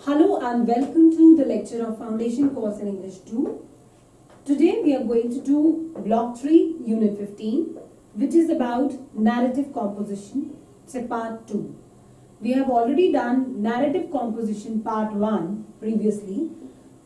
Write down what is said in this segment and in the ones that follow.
Hello and welcome to the lecture of Foundation Course in English 2. Today we are going to do Block 3, Unit 15, which is about narrative composition. It's a part 2. We have already done narrative composition part 1 previously.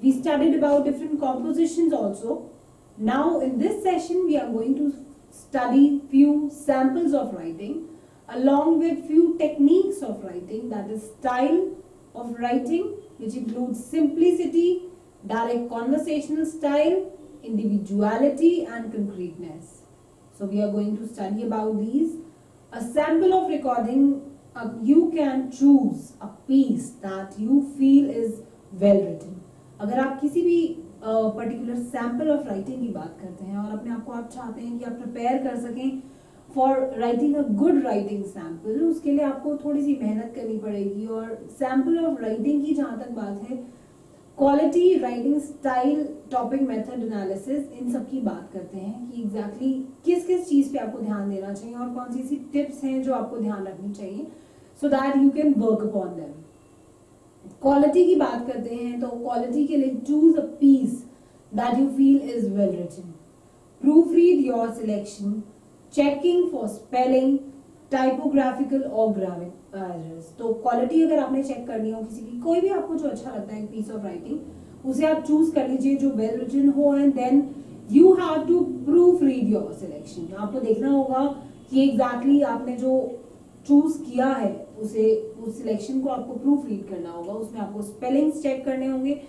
We studied about different compositions also. Now in this session we are going to study few samples of writing along with few techniques of writing, that is style of writing, which includes simplicity, direct conversational style, individuality and concreteness. So we are going to study about these. A sample of recording, you can choose a piece that you feel is well written. अगर आप किसी भी particular sample of writing की बात करते हैं और अपने आप को आप चाहते हैं कि आप प्रिपेयर कर सकें for writing a good writing sample, उसके लिए आपको थोड़ी सी मेहनत करनी पड़ेगी. और सैम्पल ऑफ राइटिंग की जहाँ तक बात है, quality, writing style, topic, method analysis, इन सब की बात करते हैं कि एग्जैक्टली किस किस चीज़ पे आपको ध्यान देना चाहिए और कौन सी सी टिप्स हैं जो आपको ध्यान रखनी चाहिए so that you can work upon them. Quality की बात करते हैं तो क्वालिटी के लिए choose a piece that you feel is well written, proof read your selection, checking for spelling, typographical और ग्रामर एरर्स. तो क्वालिटी अगर आपने चेक करनी हो किसी की, कोई भी आपको जो अच्छा लगता है पीस ऑफ राइटिंग, उसे आप चूज कर लीजिए जो वेल रिटन हो. And then you have to proof read your selection. आपको देखना होगा कि एग्जैक्टली आपने जो चूज किया है उसे, उस सिलेक्शन को आपको प्रूफ रीड करना होगा. उसमें आपको स्पेलिंग्स चेक करने होंगे,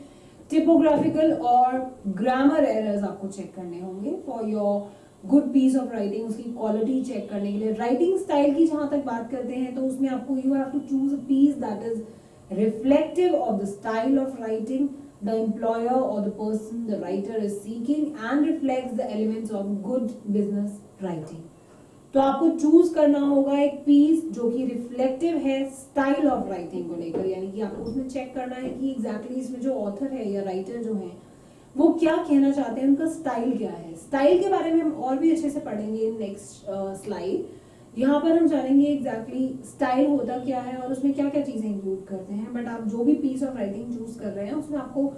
टिपोग्राफिकल और ग्रामर एरर्स आपको चेक करने होंगे for your good piece of writing. उसकी क्वालिटी चेक करने के लिए राइटिंग स्टाइल की जहां तक बात करते हैं तो उसमें आपको you have to choose a piece that is reflective of the style of writing the employer or the person the writer is seeking and reflects the elements of good business writing. तो आपको choose करना होगा एक piece जो कि reflective है style of writing को लेकर, यानी कि आपको उसमें चेक करना है कि एग्जैक्टली इसमें जो ऑथर है या राइटर जो है वो क्या कहना चाहते हैं, उनका स्टाइल क्या है. स्टाइल के बारे में हम और भी अच्छे से पढ़ेंगे नेक्स्ट स्लाइड. यहाँ पर हम जानेंगे एग्जैक्टली स्टाइल होता क्या है और उसमें क्या क्या चीजें इंक्लूड करते हैं. बट आप जो भी पीस ऑफ राइटिंग चूज कर रहे हैं उसमें आपको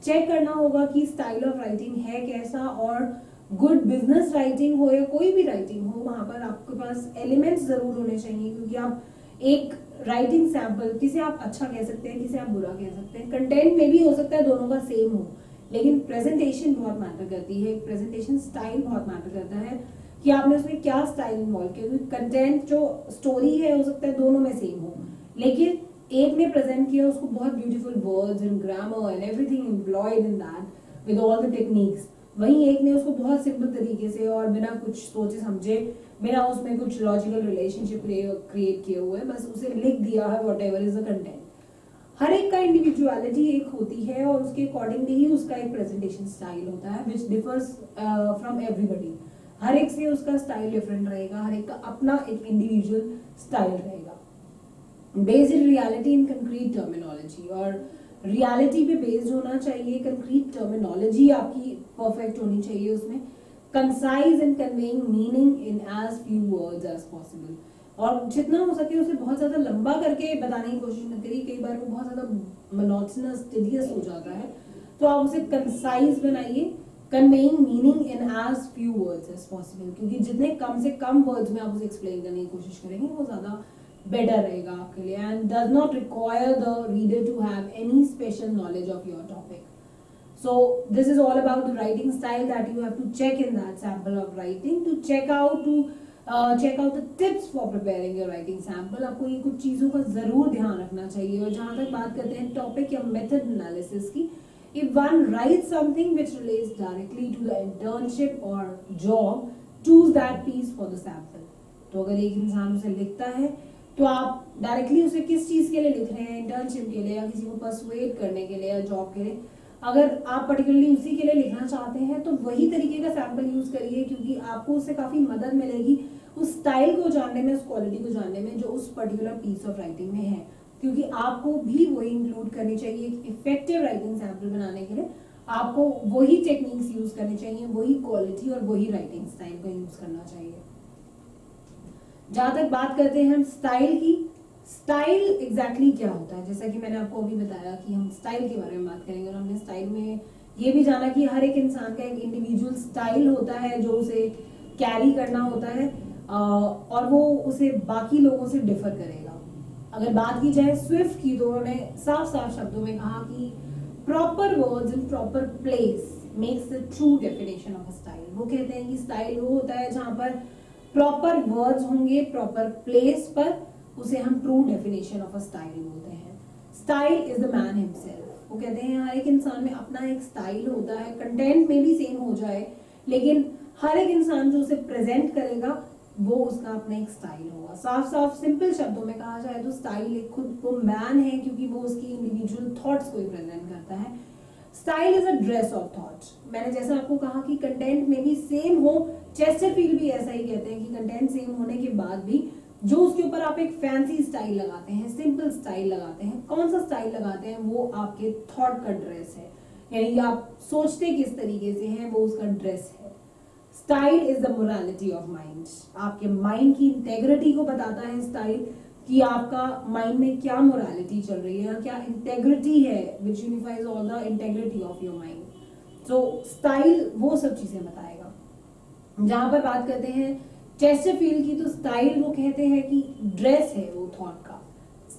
चेक करना होगा कि स्टाइल ऑफ राइटिंग है कैसा, और गुड बिजनेस राइटिंग हो या कोई भी राइटिंग हो, वहां पर आपके पास एलिमेंट्स जरूर होने चाहिए. क्योंकि आप एक राइटिंग सैंपल, किसे आप अच्छा कह सकते हैं, किसे आप बुरा कह सकते हैं, कंटेंट में भी हो सकता है दोनों का सेम हो, लेकिन प्रेजेंटेशन बहुत मैटर करती है. प्रेजेंटेशन स्टाइल बहुत मैटर करता है कि आपने उसमें क्या स्टाइल इन्वॉल्व किया. क्योंकि कंटेंट जो स्टोरी है हो सकता है दोनों में सेम हो, लेकिन एक ने प्रेजेंट किया उसको बहुत beautiful words and grammar and everything employed in that with all the techniques, वहीं एक ने उसको बहुत सिंपल तरीके से और बिना कुछ सोचे समझे, बिना उसमें कुछ लॉजिकल रिलेशनशिप क्रिएट किए हुए बस उसे लिख दिया है whatever is the content. हर एक का इंडिविजुअलिटी एक होती है और उसके अकॉर्डिंगली ही उसका एक प्रेजेंटेशन स्टाइल होता है विच डिफर्स फ्रॉम एवरीबडी. हर एक से उसका स्टाइल डिफरेंट रहेगा, हर एक का अपना एक इंडिविजुअल स्टाइल रहेगा. Based in reality in concrete terminology, और रियलिटी पे बेस्ड होना चाहिए. कंक्रीट टर्मिनोलॉजी आपकी परफेक्ट होनी चाहिए उसमें. Concise and conveying meaning in as few words as possible, और जितना हो सके उसे बहुत ज्यादा लंबा करके बताने की कोशिश न करिए. कई बार वो बहुत ज्यादा मोनोटोनस, टिडियस हो जाता है, तो आप उसे कंसाइज बनाइए. Conveying meaning in as few words as possible, क्योंकि जितने कम से कम वर्ड्स में आप उसे एक्सप्लेन करने की कोशिश करेंगे वो ज्यादा बेटर रहेगा आपके लिए. And does not require the reader to have any special knowledge of your topic. So this is all about the writing style that you have to check in that sample of writing to check out the tips for preparing your writing sample. आपको ये कुछ चीजों का जरूर ध्यान रखना चाहिए. और जहां तक बात करते हैं टॉपिक या मेथड एनालिसिस की, if one writes something which relates directly to the internship or job, choose that piece for the sample. तो अगर एक इंसान उसे लिखता है तो आप डायरेक्टली उसे किस चीज के लिए लिख रहे हैं, इंटर्नशिप के लिए या किसी को परसुएट करने के लिए या जॉब के लिए, अगर आप पर्टिकुलरली उसी के लिए लिखना चाहते हैं तो वही तरीके का सैंपल यूज करिए. क्योंकि आपको उससे काफी मदद मिलेगी उस स्टाइल को जानने में, उस क्वालिटी को जानने में जो उस पर्टिकुलर पीस ऑफ राइटिंग में है. क्योंकि आपको भी वही इंक्लूड करनी चाहिए. एक इफेक्टिव राइटिंग सैंपल बनाने के लिए आपको वही टेक्निक्स यूज करनी चाहिए, वही क्वालिटी और वही राइटिंग स्टाइल को यूज करना चाहिए. जहां तक बात करते हैं हम स्टाइल की, स्टाइल एग्जैक्टली क्या होता है, जैसा कि मैंने आपको अभी बताया कि हम स्टाइल के बारे में बात करेंगे, और हमने स्टाइल में ये भी जाना कि हर एक इंसान का एक इंडिविजुअल स्टाइल होता है जो उसे कैरी करना होता है, और वो उसे बाकी लोगों से डिफर करेगा। अगर बात की जाए स्विफ्ट की, तो उन्होंने साफ साफ शब्दों में कहा कि proper words in proper place makes the true definition of style. वो कहते हैं कि स्टाइल वो होता है जहां पर प्रॉपर वर्ड्स होंगे प्रॉपर प्लेस पर, उसे हम true definition of a style बोलते हैं। Style is the man himself. वो कहते हैं हर एक इंसान में अपना एक स्टाइल होता है, कंटेंट में भी सेम हो जाए, लेकिन हर एक इंसान जो उसे प्रेजेंट करेगा वो उसका अपना एक स्टाइल होगा। साफ साफ सिंपल शब्दों में कहा जाए तो स्टाइल एक खुद वो मैन है, क्योंकि वो उसकी इंडिविजुअल थॉट्स को रिप्रेजेंट करता है। Style is a dress of thought. मैंने जैसा आपको कहा कि कंटेंट में भी सेम हो, चेस्टरफील्ड भी ऐसा ही कहते हैं कि कंटेंट सेम होने के बाद भी जो उसके ऊपर आप एक फैंसी स्टाइल लगाते हैं, सिंपल स्टाइल लगाते हैं, कौन सा स्टाइल लगाते हैं, वो आपके थॉट का ड्रेस है, यानी आप सोचते किस तरीके से हैं वो उसका ड्रेस है। Style is the morality of mind. आपके माइंड की इंटेग्रिटी को बताता है स्टाइल, कि आपका माइंड में क्या मोरालिटी चल रही है, क्या इंटेग्रिटी है, which unifies all the integrity of your mind. So style वो सब चीजें बताएगा। जहां पर बात करते हैं चेस्टरफील्ड की, तो स्टाइल वो कहते हैं कि ड्रेस है वो थॉट का।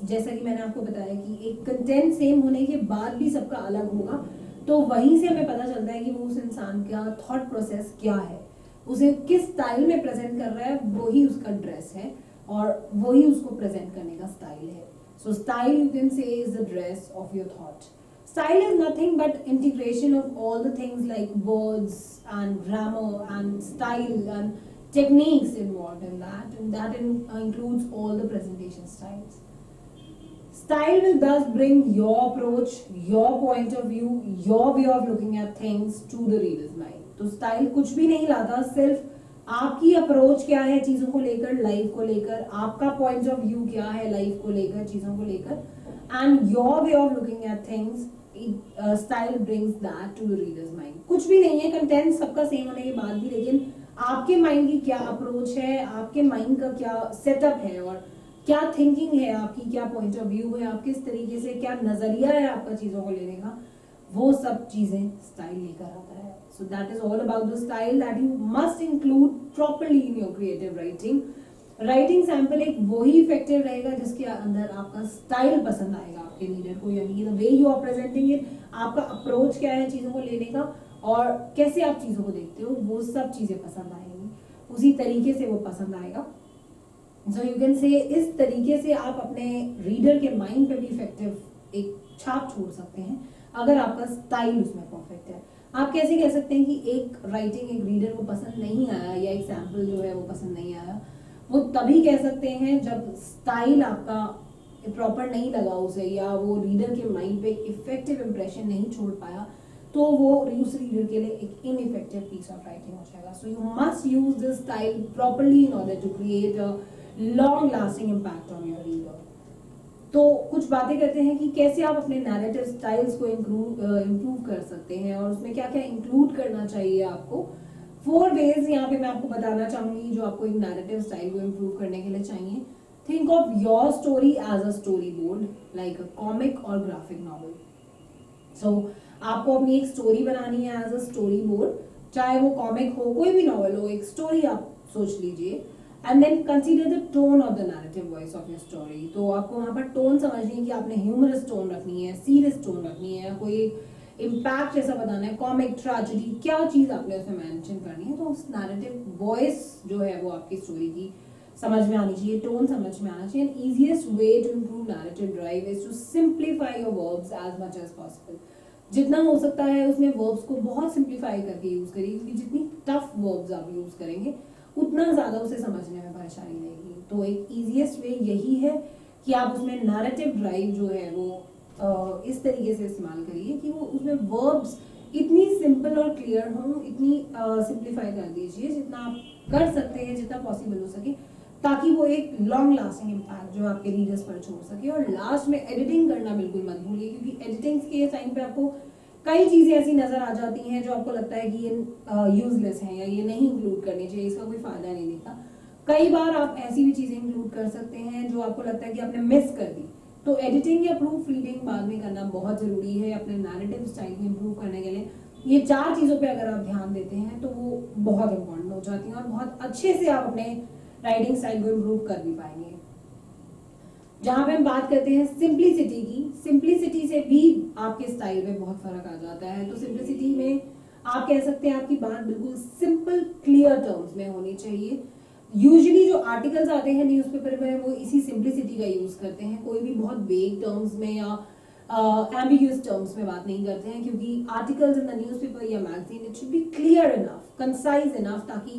जैसा कि मैंने आपको बताया कि एक कंटेंट सेम होने के बाद भी सबका अलग होगा, तो वहीं से हमें पता चलता है कि वो उस इंसान का थॉट प्रोसेस क्या है, उसे किस स्टाइल में प्रेजेंट कर रहा है, वही उसका ड्रेस है और वही उसको प्रेजेंट करने का स्टाइल है। So style you can say is the dress of your thought. Style is nothing but integration of all the things like words and grammar and style and techniques involved in that, and that includes all the presentation styles. Style will thus bring your approach, your point of view, your way of looking at things to the reader's mind. तो style कुछ भी नहीं लाता, सिर्फ आपकी approach क्या है चीजों को लेकर, लाइफ को लेकर, आपका पॉइंट ऑफ व्यू क्या है लाइफ को लेकर, चीजों को लेकर, and your way of looking at things. Style brings that to the reader's mind. कुछ भी नहीं है, कंटेंट सबका सेम होने के बाद भी, लेकिन आपके माइंड की क्या अप्रोच है, आपके माइंड का क्या सेटअप है, और क्या थिंकिंग है आपकी, क्या पॉइंट ऑफ व्यू है, आप किस तरीके से, क्या नजरिया है आपका चीजों को लेने का, वो सब चीजें स्टाइल लेकर आता है। So that is all about the style that you must include properly in your creative writing. Writing sample एक वही इफेक्टिव रहेगा जिसके अंदर आपका स्टाइल पसंद आएगा आपके रीडर को, यानी the way you are presenting it, आपका अप्रोच क्या है चीजों को लेने का, और कैसे आप चीजों को देखते हो, वो सब चीजें पसंद आएंगी, उसी तरीके से वो पसंद आएगा। सो यू कैन से इस तरीके से आप अपने रीडर के माइंड पे भी इफेक्टिव एक छाप छोड़ सकते हैं अगर आपका स्टाइल उसमें परफेक्ट है। आप कैसे कह सकते हैं कि एक राइटिंग एक रीडर को पसंद नहीं आया, या एक सैंपल जो है वो पसंद नहीं आया, वो तभी कह सकते हैं जब स्टाइल आपका प्रॉपर नहीं लगा उसे, या वो रीडर के माइंड पे इफेक्टिव इंप्रेशन नहीं छोड़ पाया, तो वो उस रीडर के लिए एक इनइफेक्टिव पीस ऑफ राइटिंग हो जाएगा। So you must use this style properly in order to create a long lasting impact on your reader. तो कुछ बातें करते हैं कि कैसे आप अपने नैरेटिव स्टाइल्स को इम्प्रूव कर सकते हैं, और उसमें क्या क्या इंक्लूड करना चाहिए आपको। 4 वेज यहाँ पे मैं आपको बताना चाहूंगी जो आपको एक नैरेटिव स्टाइल को इम्प्रूव करने के लिए चाहिए। Think of your story as a story board, like a comic और ग्राफिक नॉवल। सो आपको अपनी एक स्टोरी बनानी है एज अ स्टोरी बोर्ड, चाहे वो कॉमिक हो, कोई भी नॉवल हो, एक स्टोरी आप सोच लीजिए, and then consider the tone of the narrative voice of your story. तो आपको वहां पर टोन समझनी है कि आपने ह्यूमरस टोन रखनी है, सीरियस टोन रखनी है, कोई इम्पैक्ट जैसा बताना है, कॉमिक, ट्रेजेडी, क्या चीज आपने उसमें मेंशन करनी है। तो उस नैरेटिव वॉइस जो है वो आपकी स्टोरी की समझ में आनी चाहिए, टोन समझ में आना चाहिए। Easiest way to improve narrative drive is to simplify your verbs as much as possible. जितना हो सकता है उसमें वर्ब्स को बहुत सिंप्लीफाई करके यूज करिए, क्योंकि जितनी टफ वर्ब्स आप यूज करेंगे उतना ज्यादा उसे समझने में परेशानी रहेगी। तो एक इजीएस्ट वे यही है कि आप उसमें नैरेटिव ड्राइव जो है वो इस तरीके से इस्तेमाल करिए कि वो उसमें वर्ब्स इतनी सिंपल और क्लियर हों, इतनी सिंप्लीफाई कर दीजिए जितना आप कर सकते हैं, जितना पॉसिबल हो सके, ताकि वो एक लॉन्ग लास्टिंग इम्पैक्ट जो आपके रीडर्स पर छोड़ सके। और लास्ट में एडिटिंग करना बिल्कुल मत भूलिए, क्योंकि एडिटिंग के टाइम पे आपको कई चीजें ऐसी नजर आ जाती हैं जो आपको लगता है कि ये यूजलेस है या ये नहीं इंक्लूड करनी चाहिए, इसका कोई फायदा नहीं दिखता। कई बार आप ऐसी भी चीजें इंक्लूड कर सकते हैं जो आपको लगता है कि आपने मिस कर दी, तो एडिटिंग या प्रूफ रीडिंग बाद में करना बहुत जरूरी है अपने नैरेटिव स्टाइल को इम्प्रूव करने के लिए। ये 4 चीजों पे अगर आप ध्यान देते हैं तो वो बहुत इंपॉर्टेंट हो जाती हैं और बहुत अच्छे से आप अपने राइटिंग स्टाइल को इम्प्रूव कर भी पाएंगे। जहां पे हम बात करते हैं सिंप्लिसिटी की, सिंप्लिसिटी से भी आपके स्टाइल में बहुत फर्क आ जाता है। तो सिंप्लिसिटी में आप कह सकते हैं आपकी बात बिल्कुल सिंपल क्लियर टर्म्स में होनी चाहिए। यूजुअली जो आर्टिकल्स आते हैं न्यूज़पेपर में वो इसी सिंप्लिसिटी का यूज करते हैं, कोई भी बहुत वेग टर्म्स में या एम्बिग्यूअस टर्म्स में बात नहीं करते हैं, क्योंकि आर्टिकल्स इन द न्यूज़पेपर या magazine it should be clear enough, concise enough, ताकि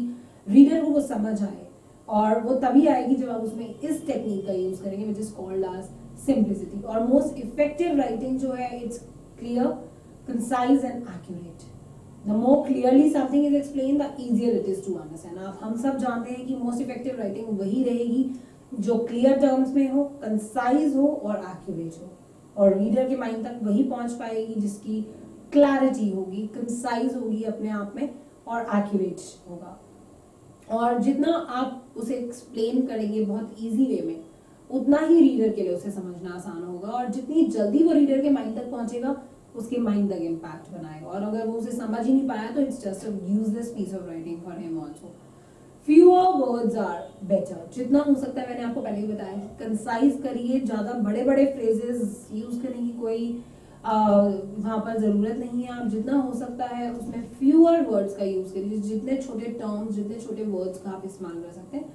रीडर को वो समझ आए। और वो तभी आएगी जब आप उसमें इस टेक्निक का यूज करेंगे which is called as simplicity. और मोस्ट इफेक्टिव राइटिंग जो है it's clear, concise and accurate. The more clearly something is explained, the easier it is to understand. आप हम सब जानते हैं कि मोस्ट इफेक्टिव राइटिंग वही रहेगी जो क्लियर टर्म्स में हो, कंसाइज हो और एक्यूरेट हो, और रीडर के माइंड तक वही पहुंच पाएगी जिसकी क्लैरिटी होगी, कंसाइज होगी अपने आप में और एक्यूरेट होगा। और जितना आप उसे एक्सप्लेन करेंगे बहुत इजी वे में, उतना ही रीडर के लिए उसे समझना आसान होगा, और जितनी जल्दी वो रीडर के माइंड तक पहुंचेगा उसके माइंड तक इम्पैक्ट बनाएगा। और अगर वो उसे समझ ही नहीं पाया तो it's just a useless piece of writing for him also. Fewer words are better, जितना हो सकता है मैंने आपको पहले ही बताया कि कंसाइज करिए, ज्यादा बड़े बड़े फ्रेजेस यूज करने की कोई वहां पर जरूरत नहीं है। आप जितना हो सकता है उसमें फ्यूअर वर्ड्स का यूज करिए, जितने छोटे टर्म्स, जितने छोटे वर्ड्स का आप इस्तेमाल कर सकते हैं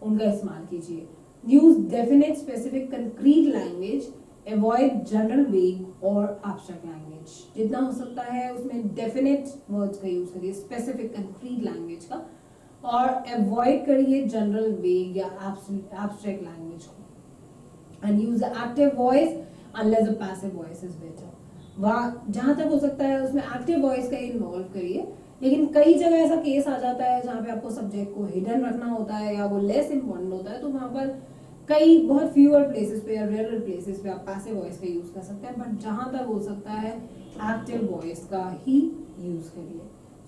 उनका इस्तेमाल कीजिए। Use definite specific concrete language, avoid general वेग और एब्स्ट्रैक्ट लैंग्वेज। जितना हो सकता है उसमें डेफिनेट वर्ड्स का यूज करिए, स्पेसिफिक कंक्रीट लैंग्वेज का, और अवॉइड करिए जनरल वेग या एब्स्ट्रैक्ट लैंग्वेज को। And use active voice unless the passive voice is better. जहां तक हो सकता है उसमें एक्टिव वॉइस का इन्वॉल्व करिए, लेकिन कई जगह ऐसा केस आ जाता है जहां पे आपको सब्जेक्ट को हिडन रखना होता है या वो लेस इंपॉर्टेंट होता है, तो वहां पर कई बहुत फ्यूअर प्लेसेस पे या रेयर प्लेसेस पे आप पैसिव वॉइस का यूज कर सकते हैं, बट जहां तक हो सकता है एक्टिव वॉइस का ही यूज करिए।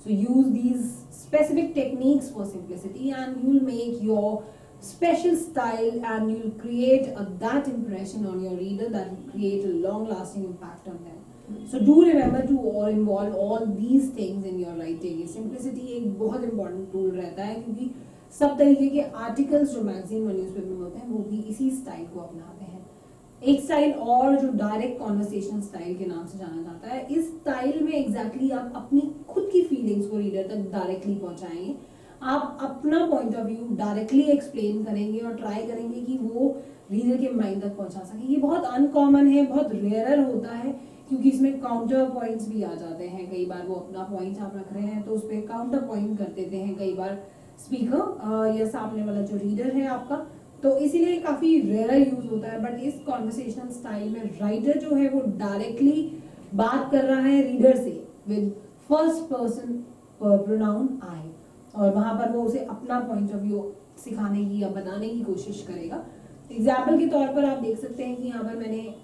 So use these specific techniques for simplicity and you will make your special style and you'll create that impression on your reader that will create a long lasting impact on them. So do remember to all involve all these things in your writing. Simplicity एक बहुत important tool रहता है, क्योंकि सब तरीके के articles जो magazine और न्यूज़पेपर में होते हैं वो भी इसी स्टाइल को अपनाते हैं। एक स्टाइल और जो डायरेक्ट कॉन्वर्सेशन स्टाइल के नाम से जाना जाता है, इस स्टाइल में एग्जैक्टली आप अपनी खुद की फीलिंग्स को रीडर तक डायरेक्टली पहुंचाएंगे। आप अपना point of view directly explain करेंगे और ट्राई करेंगे कि वो रीडर के माइंड तक पहुंचा सके। ये बहुत अनकॉमन है, बहुत रेयर होता है, क्योंकि इसमें काउंटर पॉइंट्स भी आ जाते हैं। कई बार वो अपना पॉइंट आप रख रहे हैं तो उस पर काउंटर पॉइंट कर देते हैं कई बार स्पीकर या सामने वाला जो रीडर है आपका, तो इसीलिए काफी रेयर यूज होता है। बट इस कॉन्वर्सेशनल स्टाइल में राइटर जो है वो डायरेक्टली बात कर रहा है रीडर से विद फर्स्ट पर्सन प्रोनाउन आई, और वहां पर वो उसे अपना पॉइंट ऑफ व्यू सिखाने की या बताने की कोशिश करेगा। एग्जाम्पल के तौर पर आप देख सकते हैं कि यहाँ पर मैंने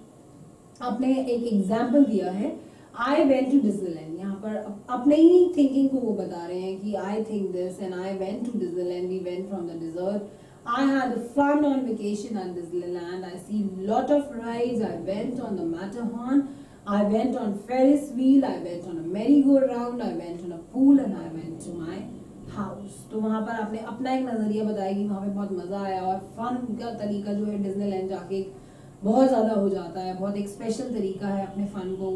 अपने एक एग्जाम्पल दिया है, आई वेंट टू डिज्नीलैंड। यहाँ पर अपने ही थिंकिंग को वो बता रहे हैं कि I think this and I went to Disneyland, we went from the desert, I had fun on vacation at Disneyland, I see lot of rides, I went on the Matterhorn, I went on Ferris wheel, I went on a merry go round, I went on a pool and I went to my house. तो वहां पर आपने अपना एक नजरिया बताया कि वहां पे बहुत मजा आया, और फन का तरीका जो है डिज्नीलैंड जाके बहुत ज्यादा हो जाता है, बहुत एक स्पेशल तरीका है अपने फन को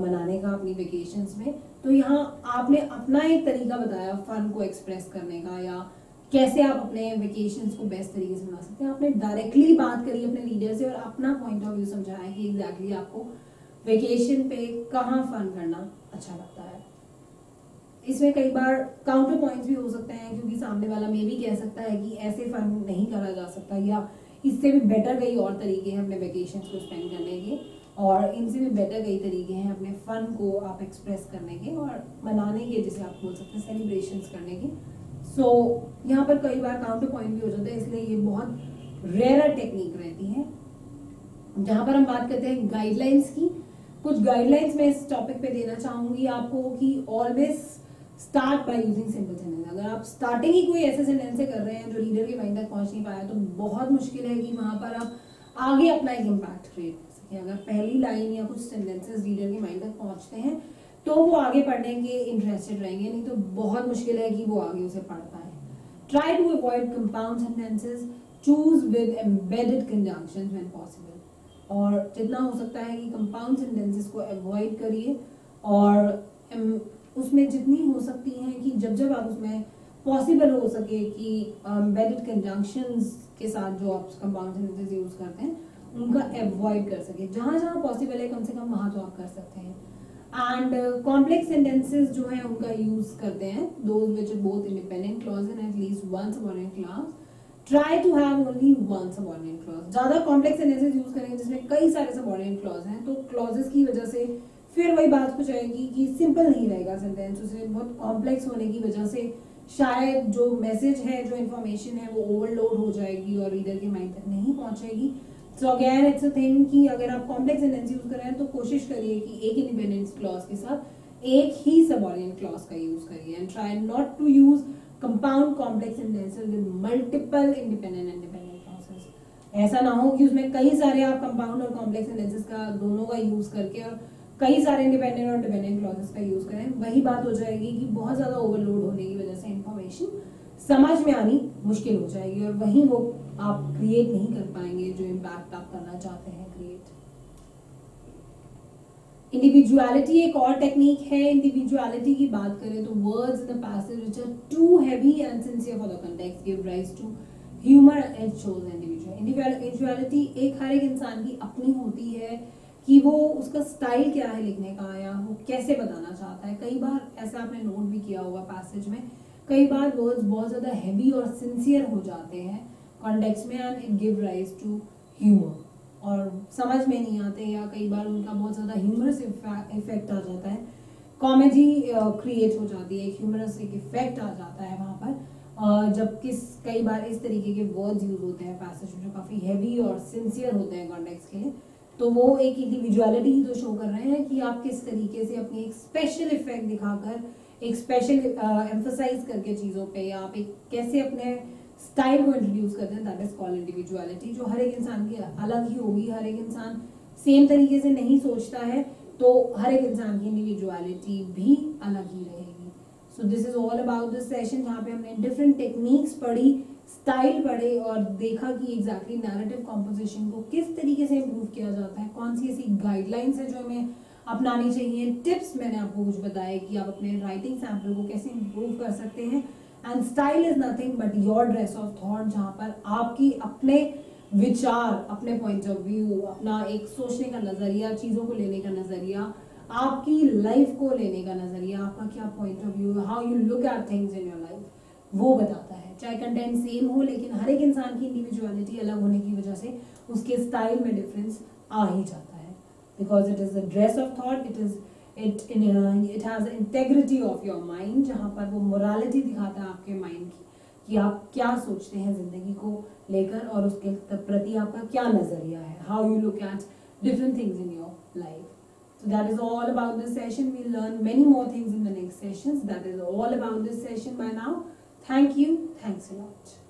मनाने का अपनी वेकेशंस में। तो यहाँ आपने अपना एक तरीका बताया फन को एक्सप्रेस करने का, या कैसे आप अपने वेकेशंस को बेस्ट तरीके से मना सकते हैं। आपने डायरेक्टली बात करी अपने लीडर से और अपना पॉइंट ऑफ व्यू समझाया कि एग्जैक्टली आपको वेकेशन पे कहाँ फन करना अच्छा लगता है। इसमें कई बार काउंटर पॉइंट्स भी हो सकते हैं, क्योंकि सामने वाला मे भी कह सकता है कि ऐसे फन नहीं करा जा सकता, या इससे भी बेटर कई और तरीके हैं अपने वेकेशंस को स्पेंड करने के, और इनसे भी बेटर कई तरीके हैं अपने फन को आप एक्सप्रेस करने के और मनाने के, जिसे आप बोल सकते हैं सेलिब्रेशंस करने के। सो यहाँ पर कई बार काउंटर पॉइंट भी हो जाता है, इसलिए ये बहुत रेयर टेक्निक रहती है। जहां पर हम बात करते हैं गाइडलाइंस की, कुछ गाइडलाइंस मैं इस टॉपिक पे देना चाहूंगी आपको कि always start by using simple sentence. अगर आप स्टार्टिंग ही कोई ऐसे सेंटेंस से कर रहे हैं जो रीडर के माइंड तक पहुंच नहीं पाया, तो बहुत मुश्किल है कि वहां पर आप आगे अपना एक इम्पैक्ट क्रिएट कर सकें। अगर पहली लाइन या कुछ सेंटेंसेस रीडर के माइंड तक पहुंचते हैं तो वो आगे पढ़ने के इंटरेस्टेड रहेंगे, नहीं तो बहुत मुश्किल है कि वो आगे उसे पढ़ पाए। Try to avoid compound sentences, choose with embedded conjunctions when possible. और जितना हो सकता है कि कंपाउंड सेंटेंसेस को अवॉइड करिए, और उसमें जितनी हो सकती हैं कि जब जब आप उसमें पॉसिबल हो सके कि एम्बेडेड कंजंक्शंस के साथ जो आप कंपाउंड सेंटेंसेस यूज करते हैं उनका अवॉइड कर सके। जहां जहां पॉसिबल है कम से कम वहां तो आप कर सकते हैं। एंड कॉम्प्लेक्स सेंटेंसेस जो है उनका यूज करते हैं, those which are both independent clause and at least one subordinate clause. Try to have only one subordinate clause. ज्यादा कॉम्प्लेक्स सेंटेंसेस यूज करेंगे जिसमें कई सारे सबऑर्डिनेट क्लॉज हैं, तो क्लॉजेस की वजह से फिर वही बात हो जाएगी कि सिंपल नहीं रहेगा सेंटेंस, उसे बहुत कॉम्प्लेक्स होने की वजह से शायद जो मैसेज है, जो इन्फॉर्मेशन है, वो ओवरलोड हो जाएगी और रीडर के माइंड तक नहीं पहुंचेगी। So again it's a thing कि अगर आप कॉम्प्लेक्स सेंटेंस यूज कर रहे हैं तो कोशिश करिए कि एक इंडिपेंडेंट क्लॉज के साथ एक ही सबऑर्डिनेट क्लॉज का यूज करिए। And try not to use compound complex sentences with multiple independent and dependent clauses. ऐसा ना हो कि उसमें कई सारे आप कंपाउंड और कॉम्प्लेक्स सेंटेंसेस का दोनों का यूज करके और कई सारे इंडिपेंडेंट और डिपेंडेंट क्लॉजेस का यूज करें। वही बात हो जाएगी कि बहुत ज्यादा ओवरलोड होने की वजह से इंफॉर्मेशन समझ में आनी मुश्किल हो जाएगी और वहीं वो आप क्रिएट नहीं कर पाएंगे जो इम्पैक्ट आप करना चाहते हैं क्रिएट। इंडिविजुअलिटी एक और टेक्निक है। इंडिविजुअलिटी की बात करें तो words in the passage which are too heavy and sincere for the context give rise to humour and shows individuality. एक हर एक इंसान की अपनी होती है कि वो उसका स्टाइल क्या है लिखने का या वो कैसे बताना चाहता है। कई बार ऐसा आपने नोट भी किया होगा पैसेज में, कई बार वर्ड्स बहुत ज्यादा हैवी और सिंसियर हो जाते हैं कॉन्टेक्स्ट में and it give rise to humour और समझ में नहीं आते, या कई बार उनका बहुत ज्यादा ह्यूमरस इफेक्ट आ जाता है, कॉमेडी क्रिएट हो जाती है, एक ह्यूमरस एक इफेक्ट आ जाता है वहां पर। जब कई बार इस तरीके के वर्ड्स यूज होते हैं पैसेज में जो काफी हैवी और सिंसियर होते हैं कॉन्टेक्स्ट के लिए, तो वो एक इंडिविजुअलिटी ही तो शो कर रहे हैं कि आप किस तरीके से अपनी एक स्पेशल इफेक्ट दिखाकर, एक स्पेशल एम्फसाइज करके चीजों पे, या आप एक कैसे अपने स्टाइल को इंट्रोड्यूस करते हैं, दैट इज कॉल्ड इंडिविजुअलिटी, जो हर एक इंसान की अलग ही होगी। हर एक इंसान सेम तरीके से नहीं सोचता है, तो हर एक इंसान की इंडिविजुअलिटी भी अलग ही रहेगी। So this is all about this session, जहाँ पे हमने डिफरेंट टेक्निक्स पढ़ी, स्टाइल पढ़े और देखा कि एग्जैक्टली नैरेटिव कॉम्पोजिशन को किस तरीके से इम्प्रूव किया जाता है, कौन सी ऐसी गाइडलाइंस है जो हमें अपनानी चाहिए, टिप्स मैंने आपको कुछ बताए कि आप अपने राइटिंग सैम्पल को कैसे इम्प्रूव कर सकते हैं। And style is nothing but your dress of thought, जहां पर आपकी अपने विचार, अपने पॉइंट ऑफ व्यू, अपना एक सोचने का नजरिया, चीजों को लेने का नजरिया, आपकी लाइफ को लेने का नजरिया, आपका क्या point of view, how you look at things in your life, वो बताता है। चाहे कंटेंट सेम हो, लेकिन हर एक इंसान की इंडिविजुअलिटी अलग होने की वजह से उसके स्टाइल में डिफरेंस आ ही जाता है, because it is the dress of thought, it has integrity of your mind, जहां पर वो मोरालिटी दिखाता है आपके माइंड की कि आप क्या सोचते हैं जिंदगी को लेकर और उसके प्रति आपका क्या नजरिया है, how you look at different things in your life. So that is all about this session. We'll learn many more things in the next sessions. That is all about this session by now. Thank you. Thanks a lot.